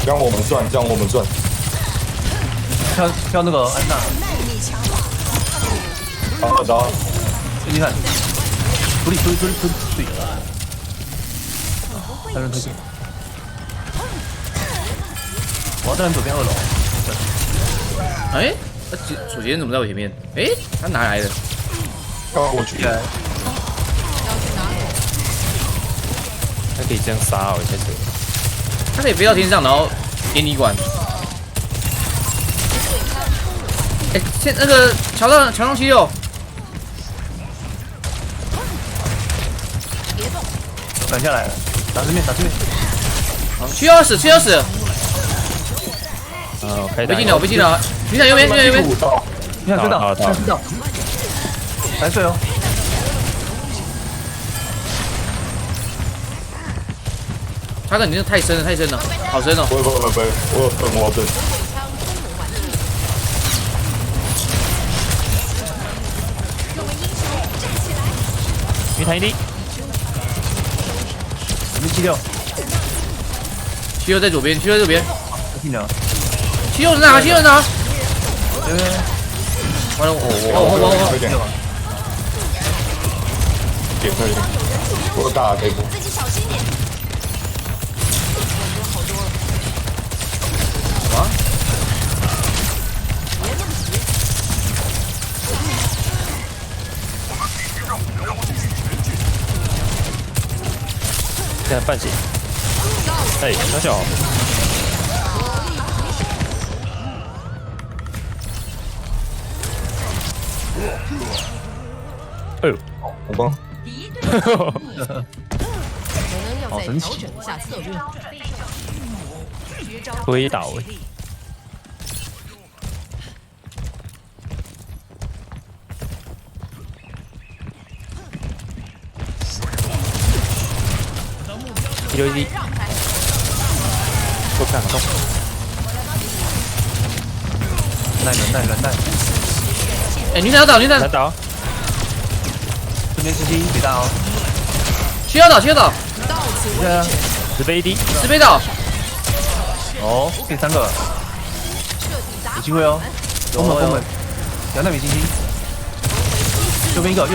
这样我们赚，这样我们赚。跳那个安娜，好的，你看，处理，三人推进。我要站左边2楼。哎，主角怎么在我前面？哎，他哪来的？我去。他可以这样杀我一下子。他可以飞到天上，然后给你管。哎，那个桥上76，挡下来了，打对面。需要死。我开被禁了，女仔右边。你看追到，来睡哦。他的你这太深了，好深哦。不会，我要等。鱼台一滴76， 76在左边，进了。 76是哪？完了，我快点，点快点，我打这波。啊！现在半血。哎，小。哎呦，我帮。好神奇！推倒哎。161，不看动。耐。哎，女仔要倒，难倒。这边CC别大哦。需要倒。对啊10倍 AD， 10倍倒。哦，给3个，有机会哦。封门，2奈米星星。右边一个。你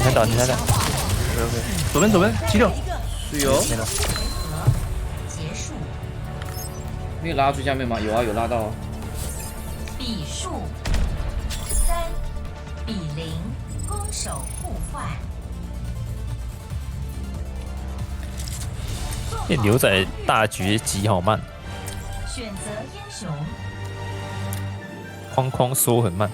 看倒。左边76。对哦。没有拉到最下面吗？有啊，有拉到。比数3-0，攻守互换。那牛仔大局急好慢，选择英雄，框缩很慢。